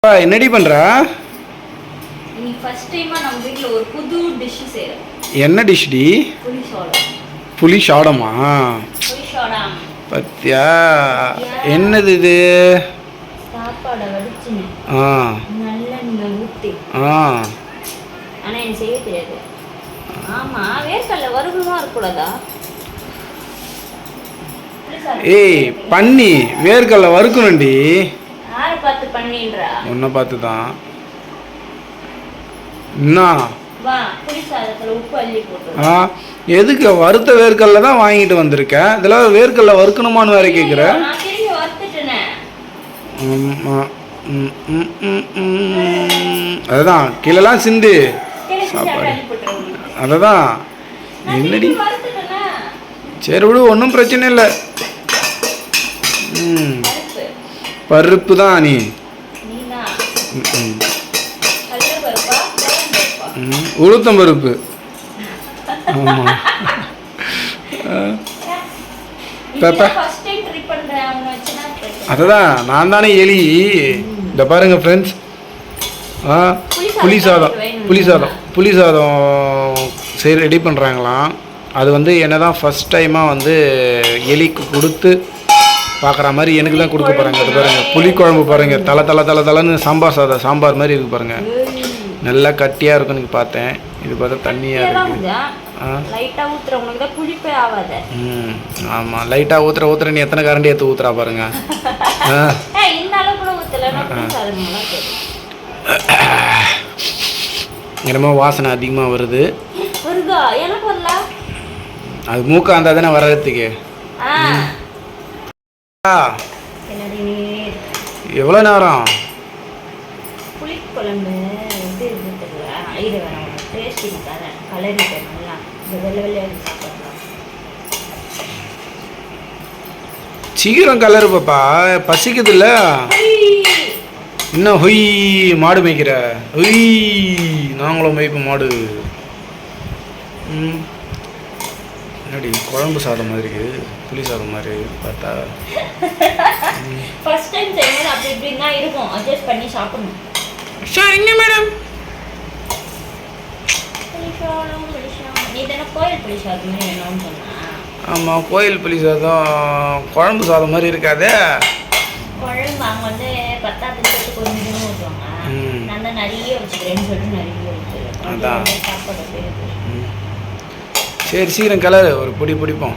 என்னடி பண்றா? இன்னைக்கு ஃபர்ஸ்ட் டைமா நம்ம வீட்ல ஒரு புது டிஷ் செய்றோம். என்ன டிஷ் டி? புளி சாதம். புளி சாதமா? புளி சாதம். பத்தியா? என்னது இது? சாப்பாட வடிச்சுன்னு. நல்லெண்ணெய் ஊத்தி. ஆனா எனக்கு செய்ய தெரியாது. ஆமா, வேர்க்கடலை வறுவலுமா இருக்கக்கூடாதா? ஏய் பண்ணி வேர்க்கடலை வறுக்கணும்டி. யாரை பார்த்து பண்ணின்றா? உன்னை பார்த்து தான். என்ன? வா, புளி சாதத்துல உப்பு அள்ளி போட்டு. எதுக்கு வறுத்த வேர்க்கடலை தான் வாங்கிட்டு வந்திருக்கேன். இதெல்லாம் வேர்க்கடலை வறுக்கணுமான்னு வேற கேட்குற? நான் திரும்பி வறுத்துட்டேனே. அதுதான் கீழெல்லாம் சிந்து சாப்பாடு. அததான் என்னடி? சரி விடு, ஒன்றும் பிரச்சனை இல்லை. பருப்பு தான் நீ. உளுத்தம் பருப்பு. ஆமாம். அதுதான் நான் தானே எலி. இந்த பாருங்க ஃப்ரெண்ட்ஸ், புளி சாதம் புளி சாதம் சரி ரெடி பண்ணுறாங்களாம். அது வந்து என்ன தான் ஃபஸ்ட் டைமாக வந்து எலிக்கு கொடுத்து பார்க்குற மாதிரி எனக்கு தான் கொடுக்க போகிறாங்க. அது பாருங்கள், புளிக்குழம்பு பாருங்கள், தலை சாம்பார் சாம்பார் மாதிரி இருக்குது பாருங்கள். நல்லா கட்டியாக இருக்குன்னு பார்த்தேன். இது பார்த்தா தண்ணியாக இருக்குது. ஆமாம், லைட்டாக ஊற்றுற நீ எத்தனை கரண்டி எடுத்து ஊற்றுறா பாருங்க. என்னமோ வாசனை அதிகமாக வருது. அது மூக்கா இருந்தால் தானே வர்றதுக்கு. எவ்வளோ நேரம்? புளிக்குழம்பு இது சீக்கிரம் கலரு பாப்பா, பசிக்குது இல்ல? இன்னும் ஹொய் மாடு மேய்க்கிற? ஹொய் நாங்களும் மேய்ப்போம் மாடு. என்னடி குழம்பு சாதம் மாதிரி இருக்குது, புளி சாதம் மாதிரி பார்த்தா. ஃபர்ஸ்ட் டைம் செய்யும்போது அப்படி இப்படின்னா இருக்கும், அட்ஜஸ்ட் பண்ணி சாப்பிடணும். சரிங்க மேடம். நீ தானே கோயில் புளி சாதம் மாதிரி என்னன்னு சொன்னா? ஆமாம், கோயில் புளி சாதம் குழம்பு சாதம் மாதிரி இருக்காது. குழம்பு அவங்க வந்து பத்தாத்துக்கு கொஞ்சம் ஊற்றுவாங்க. நான் தான் நிறைய வச்சுக்கிறேன்னு சொல்லிட்டு நிறைய வச்சுக்கிறேன். அதான் சாப்பாடு. சரி சீக்கிரம் கலரு, ஒரு பொடி பிடிப்போம்.